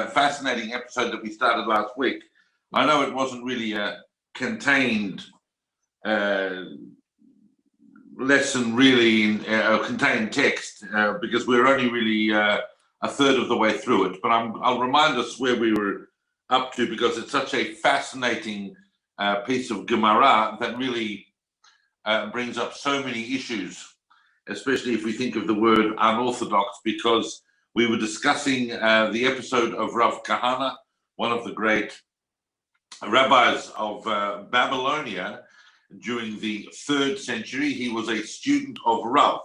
fascinating episode that we started last week. I know it wasn't really a contained lesson, really, in contained text, because we're only really a third of the way through it. But I'll remind us where we were up to, because it's such a fascinating piece of Gemara that really brings up so many issues, especially if we think of the word unorthodox, because we were discussing the episode of Rav Kahana, one of the great rabbis of Babylonia during the 3rd century. He was a student of Rav.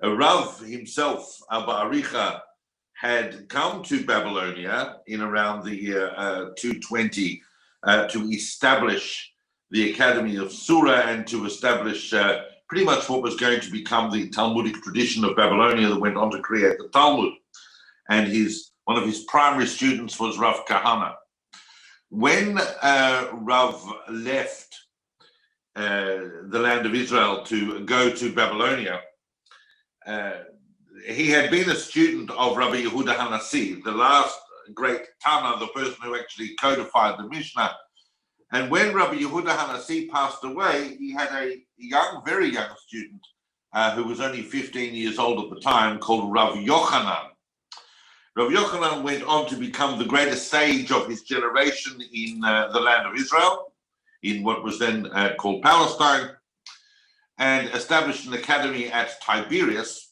Rav himself, Abba Aricha, had come to Babylonia in around the year 220 to establish the Academy of Surah and to establish pretty much what was going to become the Talmudic tradition of Babylonia that went on to create the Talmud. And one of his primary students was Rav Kahana. When Rav left the land of Israel to go to Babylonia, he had been a student of Rabbi Yehuda HaNasi, the last great Tana, the person who actually codified the Mishnah. And when Rabbi Yehuda HaNasi passed away, he had a very young student who was only 15 years old at the time, called Rav Yochanan. Rav Yochanan went on to become the greatest sage of his generation in the land of Israel, in what was then called Palestine, and established an academy at Tiberius.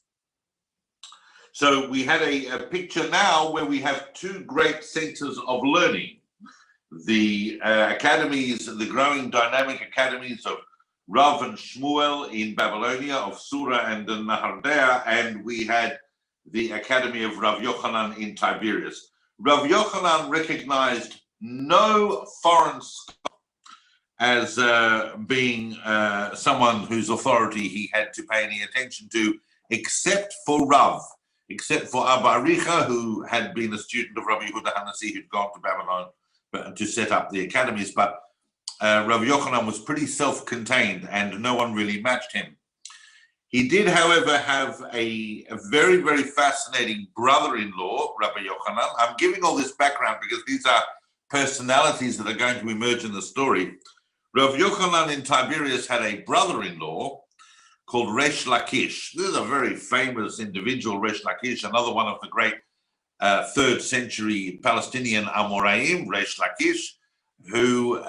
So we had a picture now where we have two great centers of learning. The academies, the growing dynamic academies of Rav and Shmuel in Babylonia, of Surah and Nahardea, and we had the Academy of Rav Yochanan in Tiberius. Rav Yochanan recognized no foreign scholar as being someone whose authority he had to pay any attention to, except for Rav, except for Abba Aricha, who had been a student of Rabbi Yehuda HaNasi, who'd gone to Babylon to set up the academies. But Rav Yochanan was pretty self-contained and no one really matched him. He did, however, have a very, very fascinating brother-in-law, Rabbi Yochanan. I'm giving all this background because these are personalities that are going to emerge in the story. Rav Yochanan in Tiberius had a brother-in-law called Resh Lakish. This is a very famous individual, Resh Lakish, another one of the great 3rd century Palestinian Amoraim, Resh Lakish, who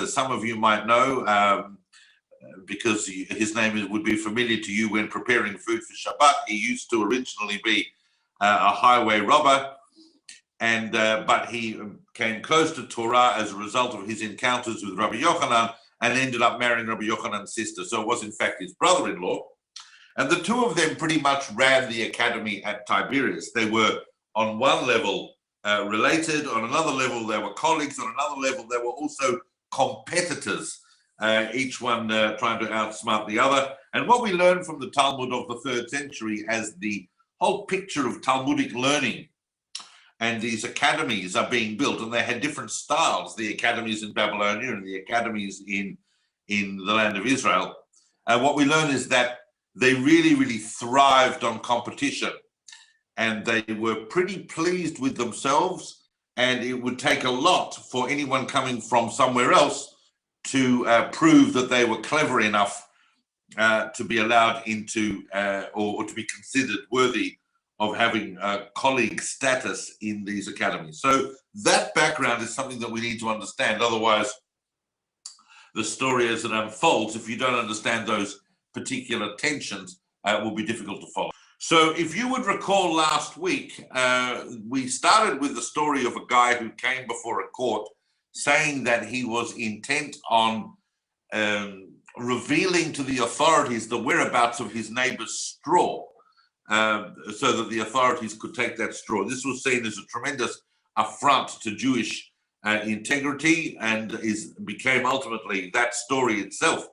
some of you might know, because his name would be familiar to you when preparing food for Shabbat. He used to originally be a highway robber, and but he came close to Torah as a result of his encounters with Rabbi Yochanan and ended up marrying Rabbi Yochanan's sister. So it was in fact his brother-in-law. And the two of them pretty much ran the academy at Tiberius. They were on one level related, on another level they were colleagues, on another level they were also competitors. Each one trying to outsmart the other. And what we learn from the Talmud of the 3rd century as the whole picture of Talmudic learning, and these academies are being built, and they had different styles, the academies in Babylonia and the academies in the land of Israel. What we learn is that they really, really thrived on competition, and they were pretty pleased with themselves, and it would take a lot for anyone coming from somewhere else to prove that they were clever enough to be allowed into or to be considered worthy of having colleague status in these academies. So that background is something that we need to understand. Otherwise, the story as it unfolds, if you don't understand those particular tensions, will be difficult to follow. So if you would recall last week, we started with the story of a guy who came before a court saying that he was intent on revealing to the authorities the whereabouts of his neighbor's straw, so that the authorities could take that straw. This was seen as a tremendous affront to Jewish integrity, and became ultimately, that story itself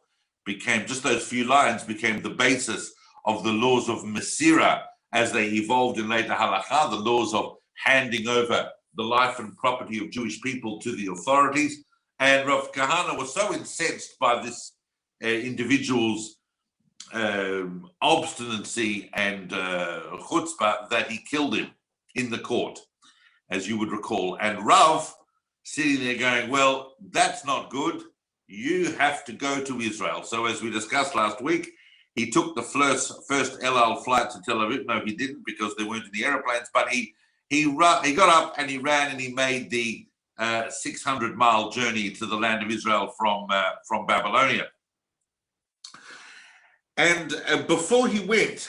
became, just those few lines became the basis of the laws of Mesira as they evolved in later halakha, the laws of handing over the life and property of Jewish people to the authorities. And Rav Kahana was so incensed by this individual's obstinacy and chutzpah that he killed him in the court. as you would recall. And Rav sitting there going, well, that's not good. You have to go to Israel. So as we discussed last week, he took the first El Al flight to Tel Aviv. No, he didn't, because there weren't any airplanes, but he got up and he ran and he made the 600-mile journey to the land of Israel from Babylonia. And before he went,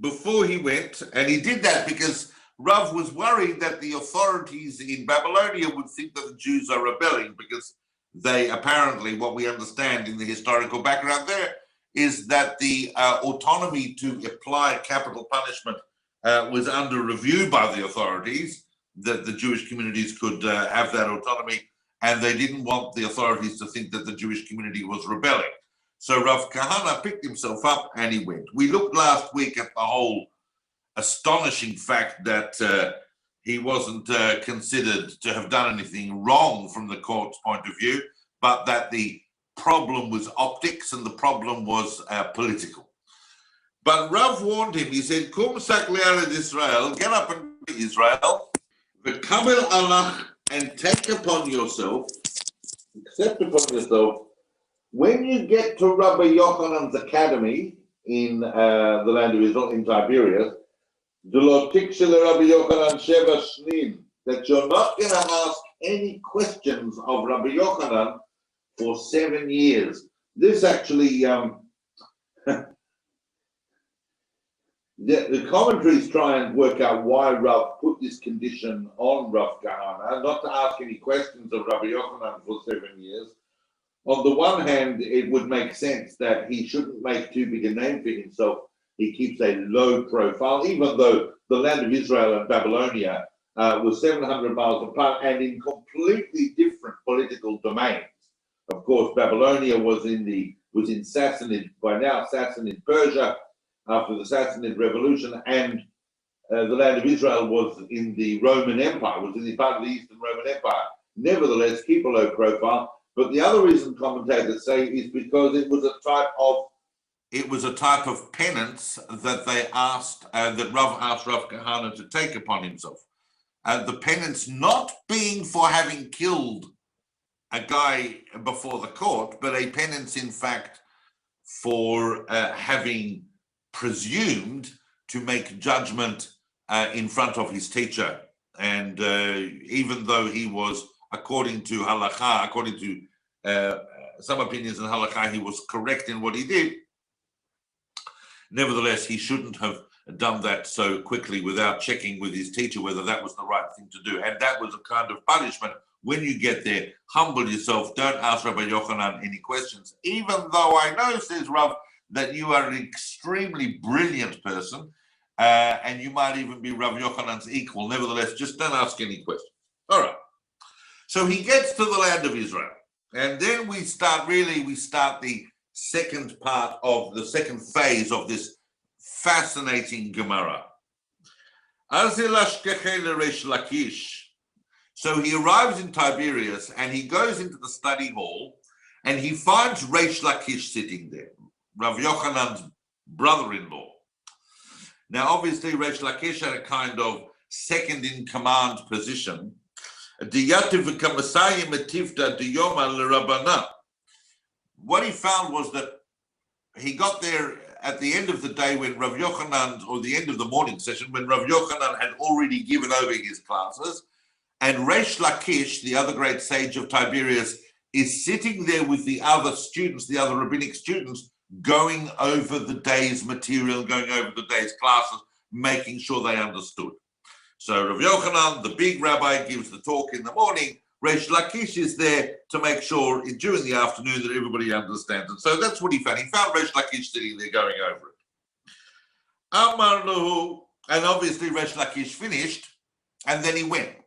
and he did that because Rav was worried that the authorities in Babylonia would think that the Jews are rebelling, because they apparently, what we understand in the historical background there, is that the autonomy to apply capital punishment was under review by the authorities, that the Jewish communities could have that autonomy, and they didn't want the authorities to think that the Jewish community was rebelling. So Rav Kahana picked himself up and he went. We looked last week at the whole astonishing fact that he wasn't considered to have done anything wrong from the court's point of view, but that the problem was optics and the problem was political. But Rav warned him. He said, Kum sak le'ared Israel, get up and to Israel, v'kabel alach, and take upon yourself, accept upon yourself, when you get to Rabbi Yochanan's academy in the land of Israel, in Tiberius, that you're not going to ask any questions of Rabbi Yochanan for 7 years. This actually, the commentaries try and work out why Rav put this condition on Rav Kahana, not to ask any questions of Rabbi Yochanan for 7 years. On the one hand, it would make sense that he shouldn't make too big a name for himself. He keeps a low profile, even though the land of Israel and Babylonia was 700 miles apart and in completely different political domains. Of course, Babylonia was in Sassanid, by now Sassanid Persia, after the Sassanid Revolution, and the land of Israel was in the Roman Empire, was in the part of the Eastern Roman Empire. Nevertheless, keep a low profile. But the other reason commentators say is because it was a type of penance that they asked, that Rav asked Rav Kahana to take upon himself. The penance not being for having killed a guy before the court, but a penance, in fact, for having presumed to make judgment in front of his teacher. And even though he was, according to halakha, according to some opinions in halakha, he was correct in what he did, nevertheless, he shouldn't have done that so quickly without checking with his teacher whether that was the right thing to do. And that was a kind of punishment. When you get there, humble yourself. Don't ask Rabbi Yochanan any questions. Even though I know, says Rav, that you are an extremely brilliant person, and you might even be Rabbi Yochanan's equal. Nevertheless, just don't ask any questions. All right. So he gets to the land of Israel. And then we start the second part of the second phase of this fascinating Gemara. So he arrives in Tiberius and he goes into the study hall and he finds Reish Lakish sitting there, Rav Yochanan's brother-in-law. Now, obviously, Reish Lakish had a kind of second in command position. What he found was that he got there at the end of the day when Rav Yochanan, or the end of the morning session, when Rav Yochanan had already given over his classes, and Reish Lakish, the other great sage of Tiberius, is sitting there with the other students, the other rabbinic students, going over the day's material, going over the day's classes, making sure they understood. So Rav Yochanan, the big rabbi, gives the talk in the morning. Reish Lakish is there to make sure during the afternoon that everybody understands it. So that's what he found. He found Reish Lakish sitting there going over it. Amar lahu, and obviously Reish Lakish finished, and then he went.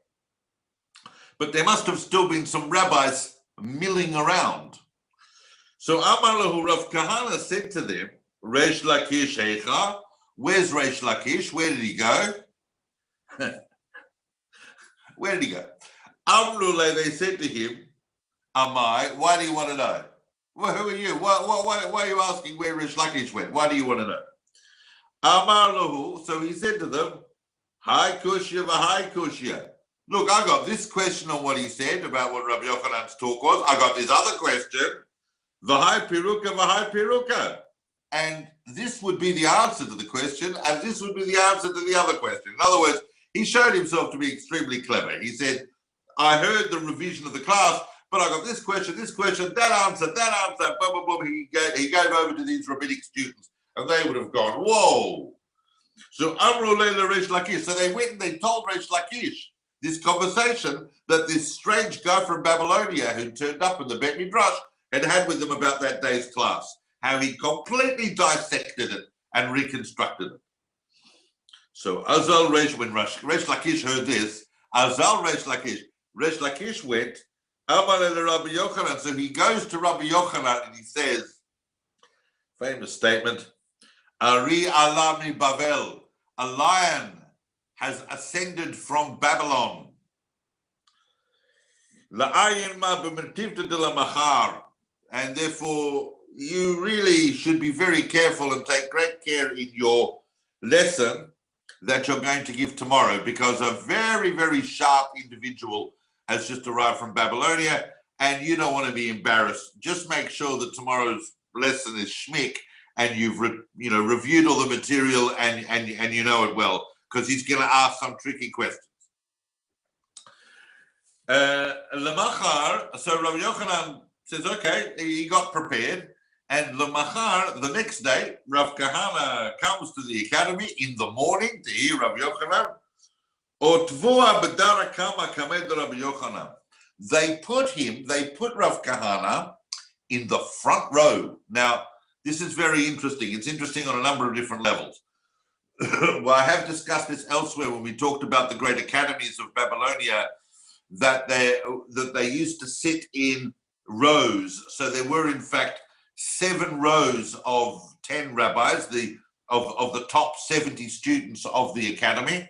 But there must have still been some rabbis milling around. So Amar lahu, Rav Kahana said to them, Reish Lakish heicha, where's Reish Lakish? Where did he go? Where did he go? Amrule, they said to him, Amai, why do you want to know? Well, who are you? Why are you asking where Reish Lakish went? Why do you want to know? Amar lahu, so he said to them, Hi Kushya, Hi Kushya. look, I got this question on what he said about what Rabbi Yochanan's talk was. I got this other question, v'hai piruka. And this would be the answer to the question, and this would be the answer to the other question. In other words, he showed himself to be extremely clever. He said, I heard the revision of the class, but I got this question, that answer, blah, blah, blah. He gave over to these rabbinic students, and they would have gone, whoa. So Amru Leila Resh Lakish. So they went and they told Resh Lakish this conversation that this strange guy from Babylonia who turned up in the Bet Midrash had with them about that day's class, how he completely dissected it and reconstructed it. So Azal Resh, when Resh Lakish heard this, Azal Resh Lakish went, Amar el Rabbi Yochanan. So he goes to Rabbi Yochanan and he says, famous statement, Ari Alami Bavel, a lion has ascended from Babylon. La'ayin ma b'mertivta de la machar, and therefore you really should be very careful and take great care in your lesson that you're going to give tomorrow, because a very, very sharp individual has just arrived from Babylonia, and you don't want to be embarrassed. Just make sure that tomorrow's lesson is shmick, and you've reviewed all the material and you know it well, because he's going to ask some tricky questions. Lemachar, so Rabbi Yochanan says, okay, he got prepared, and Lemachar, the next day, Rav Kahana comes to the academy in the morning to hear Rabbi Yochanan. Otvua b'dara kama kamed Rabbi Yochanan. They put Rav Kahana in the front row. Now, this is very interesting. It's interesting on a number of different levels. Well, I have discussed this elsewhere when we talked about the great academies of Babylonia, that they used to sit in rows. So there were, in fact, 7 rows of 10 rabbis, of the top 70 students of the academy.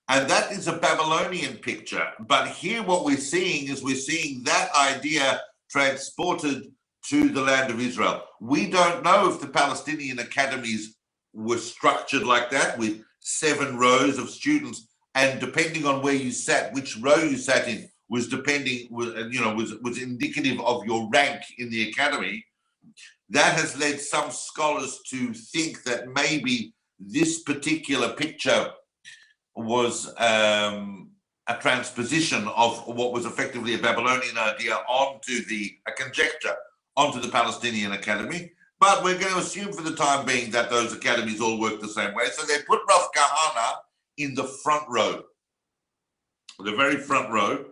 And that is a Babylonian picture. But here what we're seeing that idea transported to the land of Israel. We don't know if the Palestinian academies were structured like that, with 7 rows of students, and depending on where you sat, which row you sat in, was indicative of your rank in the academy. That has led some scholars to think that maybe this particular picture was a transposition of what was effectively a Babylonian idea a conjecture onto the Palestinian academy. But we're going to assume for the time being that those academies all work the same way. So they put Rav Kahana in the front row, the very front row,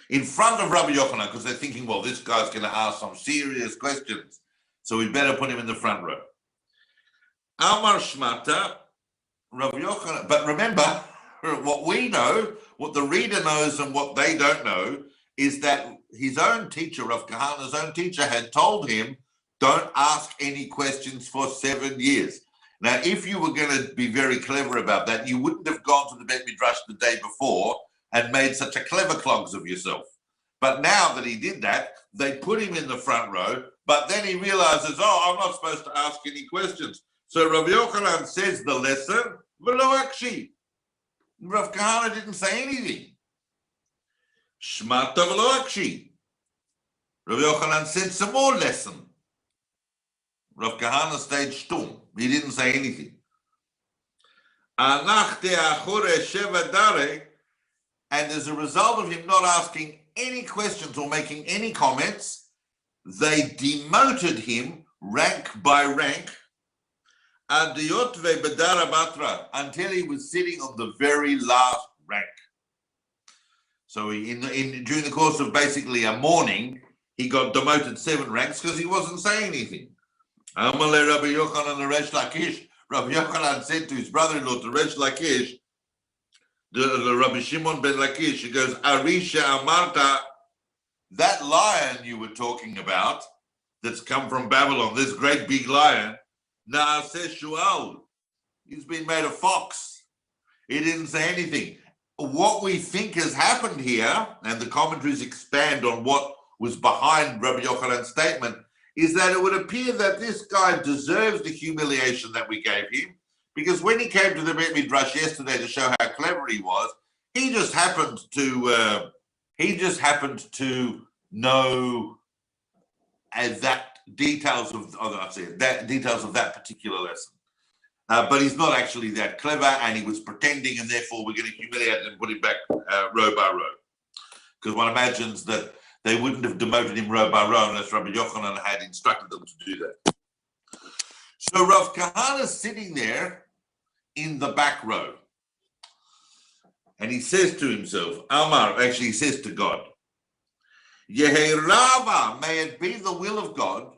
in front of Rabbi Yochanan, because they're thinking, well, this guy's going to ask some serious questions, so we'd better put him in the front row. Amar Shmata, Rabbi Yochanan. But remember, what we know, what the reader knows and what they don't know, is that his own teacher, Rav Kahana's own teacher, had told him, don't ask any questions for 7 years. Now, if you were going to be very clever about that, you wouldn't have gone to the Bet Midrash the day before and made such a clever clogs of yourself. But now that he did that, they put him in the front row, but then he realizes, I'm not supposed to ask any questions. So Rabbi Yochanan says the lesson, v'lo akshi. Rav Kahana didn't say anything. Shmata v'lo akshi. Rabbi Yochanan said some more lesson. Rav Kahana stayed shtum. He didn't say anything. And as a result of him not asking any questions or making any comments, they demoted him rank by rank until he was sitting on the very last rank. So during the course of basically a morning, he got demoted 7 ranks because he wasn't saying anything. Amalei Rabbi Yochanan Resh Lakish. Rabbi Yochanan said to his brother-in-law, to Resh Lakish, the Rabbi Shimon ben Lakish, he goes, Arisha Amarta, that lion you were talking about, that's come from Babylon, this great big lion, Naaseh Shual, he's been made a fox. He didn't say anything. What we think has happened here, and the commentaries expand on what was behind Rabbi Yochanan's statement, is that it would appear that this guy deserves the humiliation that we gave him, because when he came to the Bet Midrash yesterday to show how clever he was, He just happened to know that details of that particular lesson. But he's not actually that clever, and he was pretending, and therefore we're going to humiliate him and put him back row by row. Because one imagines that they wouldn't have demoted him row by row unless Rabbi Yochanan had instructed them to do that. So Rav Kahana is sitting there in the back row. And he says to himself, Amar, actually he says to God, Yehei Rava, may it be the will of God,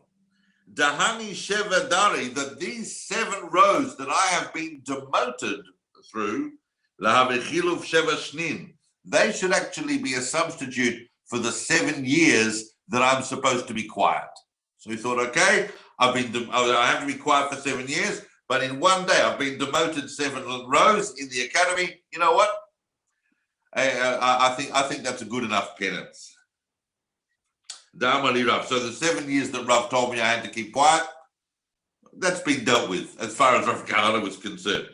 Dahani Sheva Dari, that these 7 rows that I have been demoted through, Lahavichiluf Sheva Shnin, they should actually be a substitute for the 7 years that I'm supposed to be quiet. So he thought, okay, I have to be quiet for 7 years, but in one day I've been demoted 7 rows in the academy. You know what? I think that's a good enough penance. So the 7 years that Rav told me I had to keep quiet, that's been dealt with as far as Rav Kahana was concerned.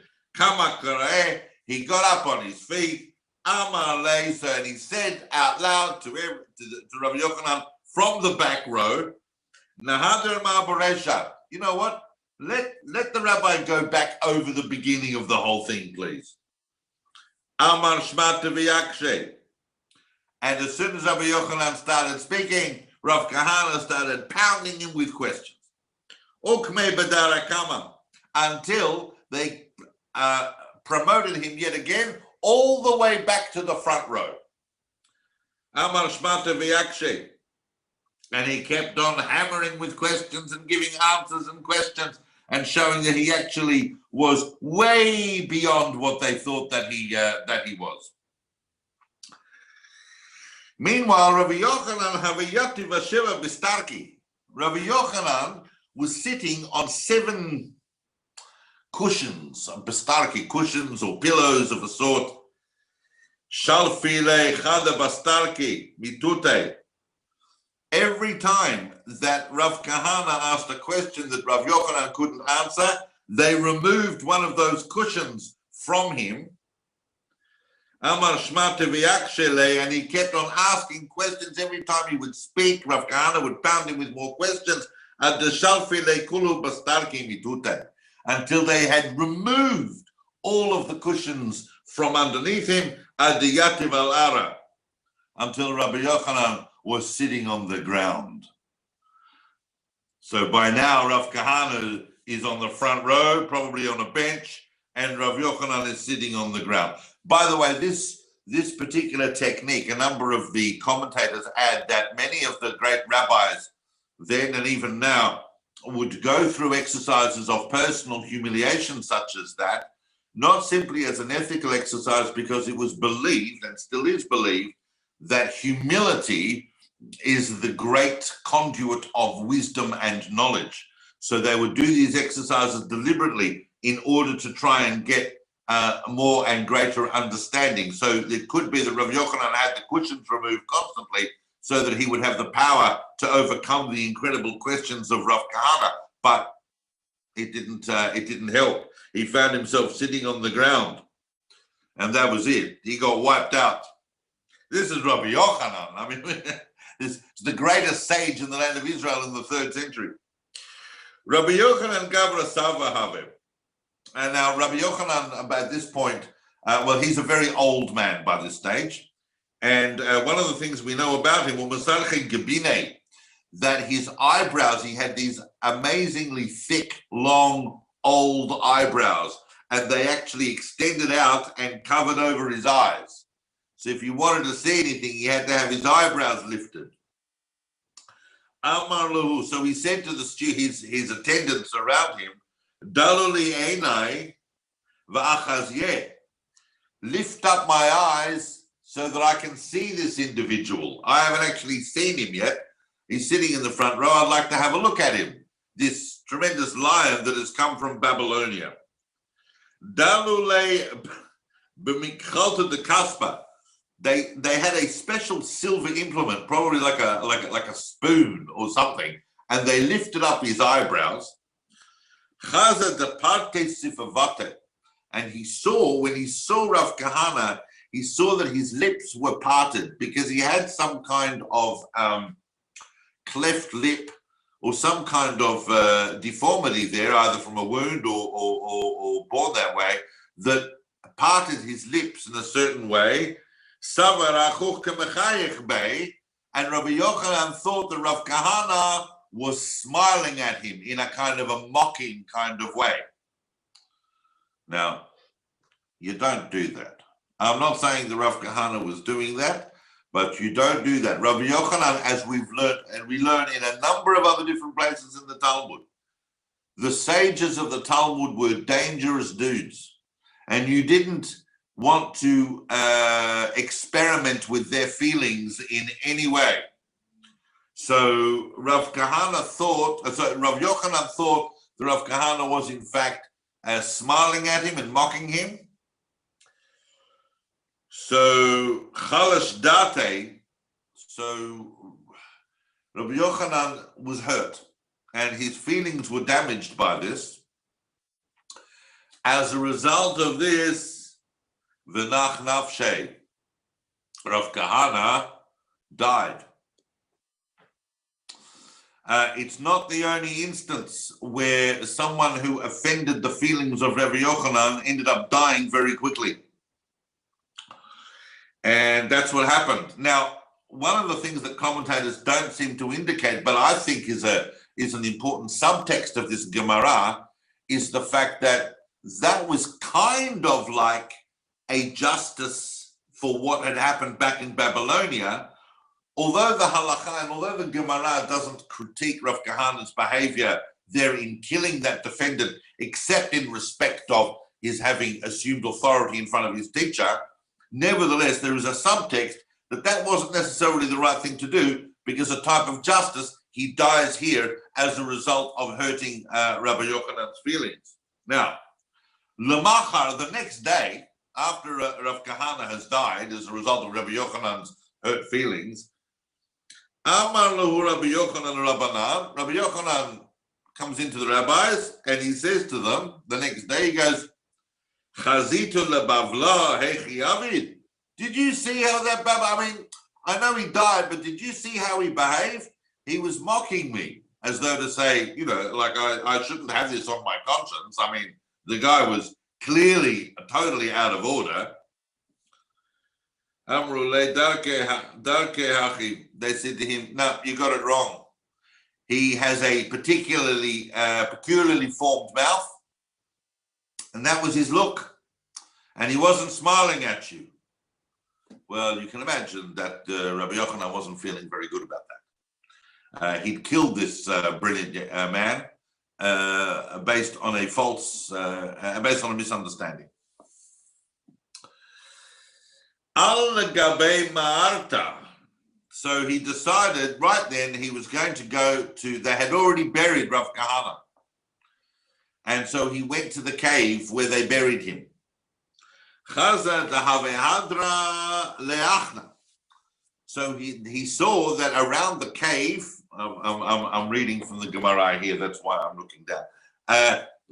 He got up on his feet, and he said out loud to Rabbi Yochanan from the back row, you know what? Let the rabbi go back over the beginning of the whole thing, please. Amar Shmat V'Yakshe. And as soon as Rabbi Yochanan started speaking, Rav Kahana started pounding him with questions. Ukme Badarakama, until they promoted him yet again all the way back to the front row. Amar Shmat V'Yakshe. And he kept on hammering with questions and giving answers and questions and showing that he actually was way beyond what they thought that he was. Meanwhile, Rabbi Yochanan Havayati Vasheva Bistarki. Rabbi Yochanan was sitting on 7 cushions, Bistarki, cushions or pillows of a sort. Shalfile Chada Bastarki Mitute. Every time that Rav Kahana asked a question that Rav Yochanan couldn't answer, they removed one of those cushions from him. Amar Shmate V'Yakshele, and he kept on asking questions every time he would speak. Rav Kahana would pound him with more questions. Until they had removed all of the cushions from underneath him. Until Rabbi Yochanan was sitting on the ground. So by now, Rav Kahana is on the front row, probably on a bench, and Rav Yochanan is sitting on the ground. By the way, this particular technique, a number of the commentators add that many of the great rabbis then and even now would go through exercises of personal humiliation such as that, not simply as an ethical exercise, because it was believed, and still is believed, that humility is the great conduit of wisdom and knowledge. So they would do these exercises deliberately in order to try and get more and greater understanding. So it could be that Rav Yochanan had the cushions removed constantly so that he would have the power to overcome the incredible questions of Rav Kahana, but it didn't help. He found himself sitting on the ground, and that was it. He got wiped out. This is Rabbi Yochanan. I mean, this is the greatest sage in the land of Israel in the 3rd century. Rabbi Yochanan Gavra Sava Have. And now Rabbi Yochanan, at this point, he's a very old man by this stage. And one of the things we know about him, that his eyebrows, he had these amazingly thick, long, old eyebrows, and they actually extended out and covered over his eyes. So if you wanted to see anything, he had to have his eyebrows lifted. Amar lahu, so he said to his attendants around him, Daluli einai va'achazyeh, lift up my eyes so that I can see this individual. I haven't actually seen him yet. He's sitting in the front row. I'd like to have a look at him. This tremendous lion that has come from Babylonia. Dalule b'mikchalta de kaspa. They had a special silver implement, probably like a spoon or something, and they lifted up his eyebrows. Chaza de parte sifavate, and when he saw Rav Kahana, he saw that his lips were parted because he had some kind of cleft lip or some kind of deformity there, either from a wound or born that way, that parted his lips in a certain way. And Rabbi Yochanan thought that Rav Kahana was smiling at him in a kind of a mocking kind of way. Now, you don't do that. I'm not saying that Rav Kahana was doing that, but you don't do that. Rabbi Yochanan, as we've learned, and we learn in a number of other different places in the Talmud, the sages of the Talmud were dangerous dudes, and you didn't want to experiment with their feelings in any way. So Rav Kahana thought, Rav Yochanan thought that Rav Kahana was in fact smiling at him and mocking him. So Chalash Date, so Rabbi Yochanan was hurt and his feelings were damaged by this. As a result of this, V'nach Nafshe, Rav Kahana died. It's not the only instance where someone who offended the feelings of Rabbi Yochanan ended up dying very quickly. And that's what happened. Now, one of the things that commentators don't seem to indicate, but I think is an important subtext of this Gemara, is the fact that that was kind of like a justice for what had happened back in Babylonia. Although the halakha and although the Gemara doesn't critique Rav Kahana's behavior there in killing that defendant, except in respect of his having assumed authority in front of his teacher, nevertheless, there is a subtext that wasn't necessarily the right thing to do, because a type of justice, he dies here as a result of hurting Rabbi Yochanan's feelings. Now, Lamachar, the next day, after Rav Kahana has died as a result of Rabbi Yochanan's hurt feelings, Amar lahu Rabbi Yochanan Rabbanan, Rabbi Yochanan comes into the rabbis and he says to them, the next day he goes, Chazitu lebavla hechi avid. Did you see how that I mean, I know he died, but did you see how he behaved? He was mocking me, as though to say, like I shouldn't have this on my conscience. I mean, the guy was clearly totally out of order. They said to him, no, you got it wrong. He has a peculiarly formed mouth, and that was his look. And he wasn't smiling at you. Well, you can imagine that Rabbi Yochanan wasn't feeling very good about that. He'd killed this brilliant man based on a misunderstanding. So he decided right then he was going to go to, they had already buried Rav Kahana. And so he went to the cave where they buried him. So he saw that around the cave, I'm reading from the Gemara here, that's why I'm looking down.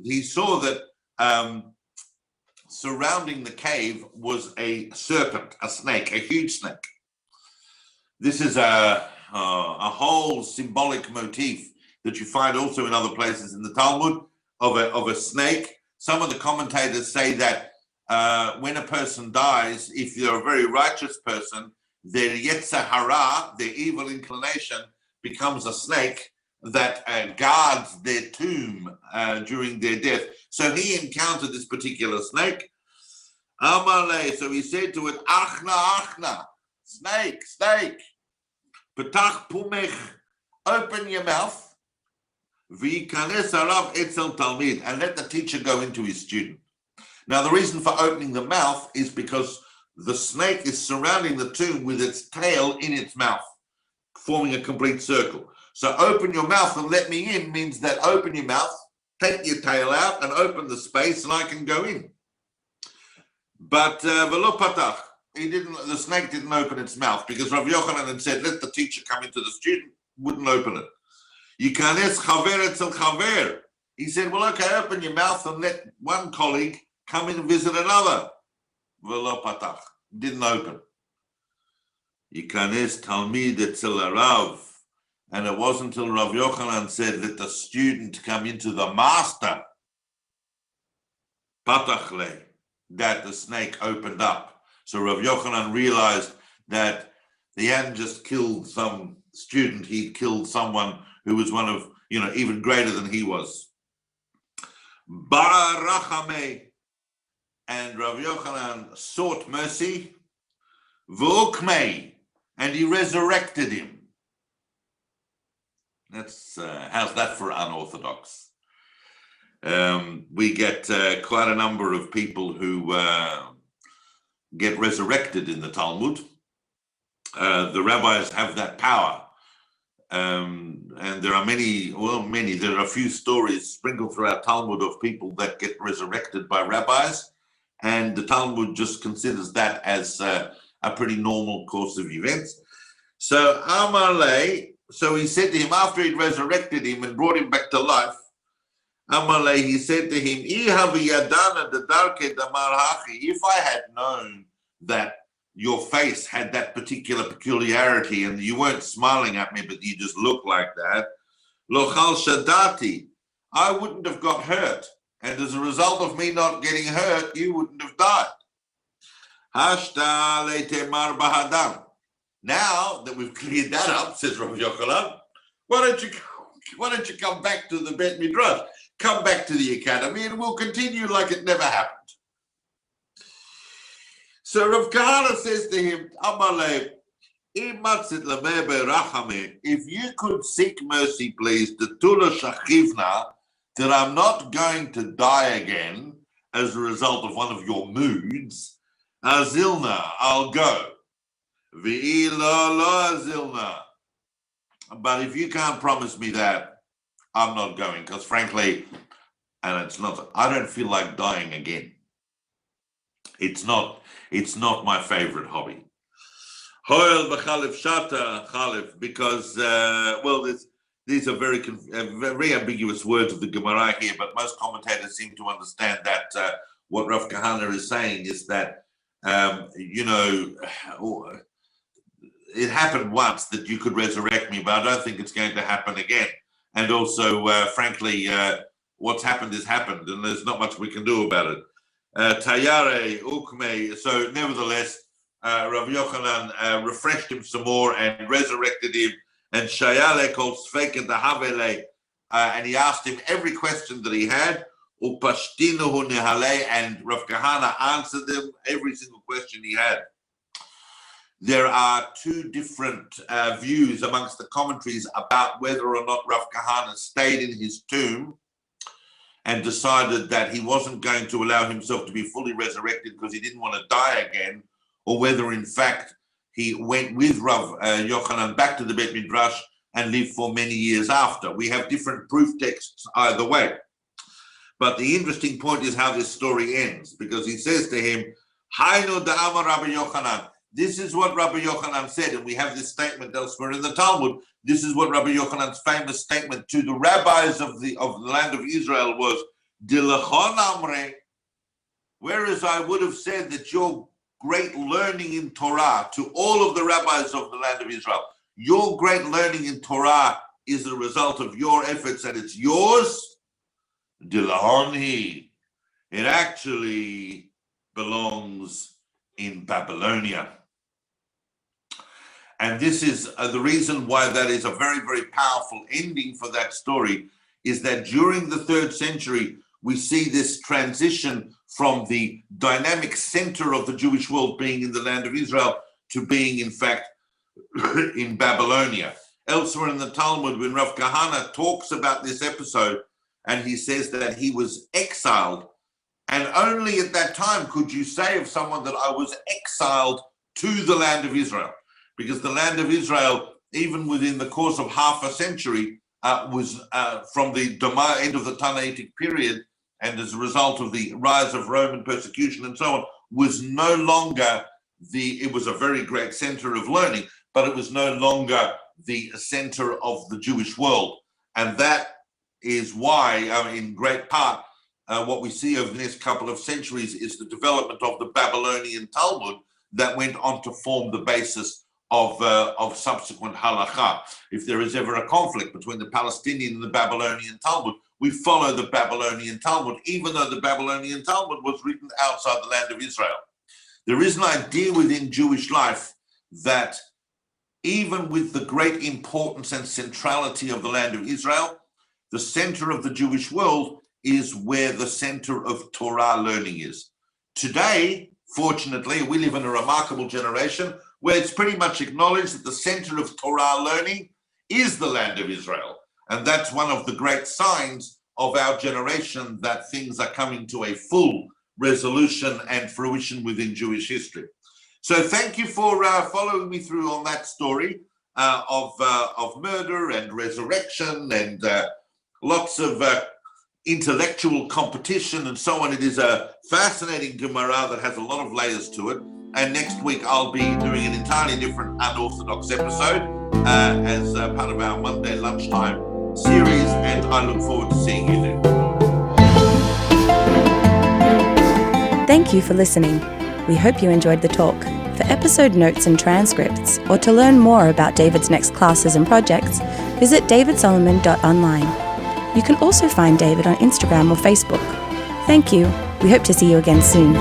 He saw that surrounding the cave was a serpent, a snake, a huge snake. This is a whole symbolic motif that you find also in other places in the Talmud of a snake. Some of the commentators say that when a person dies, if you're a very righteous person, their yetzer hara, their evil inclination, becomes a snake that guards their tomb during their death. So he encountered this particular snake. Amale, so he said to it, Achna, Achna, snake, snake. Petach pumech, open your mouth. V'yikanes harav etzel talmid, and let the teacher go into his student. Now, the reason for opening the mouth is because the snake is surrounding the tomb with its tail in its mouth, forming a complete circle. So open your mouth and let me in means that open your mouth, take your tail out and open the space and I can go in. But v'lo patach, the snake didn't open its mouth because Rav Yochanan had said, let the teacher come into the student, wouldn't open it. Yikanes chaver etzel chaver. He said, well, okay, open your mouth and let one colleague come in and visit another. V'lo patach. didn't open. Yikanes Talmid etzel Rav, and it wasn't until Rav Yochanan said, let the student come into the master, patachle, that the snake opened up. So Rav Yochanan realized that he hadn't just killed some student, he'd killed someone who was one of, even greater than he was. Barachame, and Rav Yochanan sought mercy, v'ukmei, and he resurrected him. That's how's that for unorthodox? We get quite a number of people who get resurrected in the Talmud. The rabbis have that power. And there are there are a few stories sprinkled throughout Talmud of people that get resurrected by rabbis, and the Talmud just considers that as a pretty normal course of events. So Amalei, so he said to him, after he'd resurrected him and brought him back to life, Amalei, he said to him, if I had known that your face had that particular peculiarity and you weren't smiling at me, but you just looked like that, lochal shadati, I wouldn't have got hurt. And as a result of me not getting hurt, you wouldn't have died. Hashta letemar bahadam. Now that we've cleared that up, says Rav Yochanan, why don't you come back to the Bet Midrash? Come back to the academy and we'll continue like it never happened. So Rav Kahana says to him, Amalei, if you could seek mercy, please, that I'm not going to die again as a result of one of your moods, azilna, I'll go. Azilna. But if you can't promise me that, I'm not going, because frankly, and I don't feel like dying again. It's not my favorite hobby. Hoel b'chalif shata chalif, because these are very ambiguous words of the Gemara here, but most commentators seem to understand that what Rav Kahana is saying is that it happened once that you could resurrect me, but I don't think it's going to happen again. And also, frankly, what's happened is happened, and there's not much we can do about it. Tayare ukme. So nevertheless, Rav Yochanan refreshed him some more and resurrected him. And Shayale called Sveken the Havele, and he asked him every question that he had. Upashtinuhu nehale, and Rav Kahana answered them every single question he had. There are two different views amongst the commentaries about whether or not Rav Kahana stayed in his tomb and decided that he wasn't going to allow himself to be fully resurrected because he didn't want to die again, or whether in fact he went with Rav Yochanan back to the Bet Midrash and lived for many years after. We have different proof texts either way. But the interesting point is how this story ends, because he says to him, Hainu da'amar Rabbi Yochanan. This is what Rabbi Yochanan said, and we have this statement elsewhere in the Talmud. This is what Rabbi Yochanan's famous statement to the rabbis of the land of Israel was, Dilachon amre, whereas I would have said that your great learning in Torah to all of the rabbis of the land of Israel, your great learning in Torah is the result of your efforts and it's yours. Dilahonhi, it actually belongs in Babylonia. And this is the reason why that is a very, very powerful ending for that story, is that during the 3rd century, we see this transition from the dynamic center of the Jewish world being in the land of Israel to being, in fact, in Babylonia. Elsewhere in the Talmud, when Rav Kahana talks about this episode, and he says that he was exiled, and only at that time could you say of someone that I was exiled to the land of Israel. Because the land of Israel, even within the course of half a century, was from the end of the Tannaitic period, and as a result of the rise of Roman persecution and so on, was no longer it was a very great center of learning, but it was no longer the center of the Jewish world. And that is why, in great part, what we see over the next couple of centuries is the development of the Babylonian Talmud, that went on to form the basis of subsequent halakha. If there is ever a conflict between the Palestinian and the Babylonian Talmud, we follow the Babylonian Talmud, even though the Babylonian Talmud was written outside the land of Israel. There is an idea within Jewish life that even with the great importance and centrality of the land of Israel, the center of the Jewish world is where the center of Torah learning is. Today, fortunately, we live in a remarkable generation where it's pretty much acknowledged that the center of Torah learning is the land of Israel. And that's one of the great signs of our generation, that things are coming to a full resolution and fruition within Jewish history. So thank you for following me through on that story of murder and resurrection and lots of intellectual competition and so on. It is a fascinating Gemara that has a lot of layers to it. And next week I'll be doing an entirely different Unorthodox episode as part of our Monday lunchtime series, and I look forward to seeing you there. Thank you for listening. We hope you enjoyed the talk. For episode notes and transcripts, or to learn more about David's next classes and projects, visit davidsolomon.online. You can also find David on Instagram or Facebook. Thank you. We hope to see you again soon.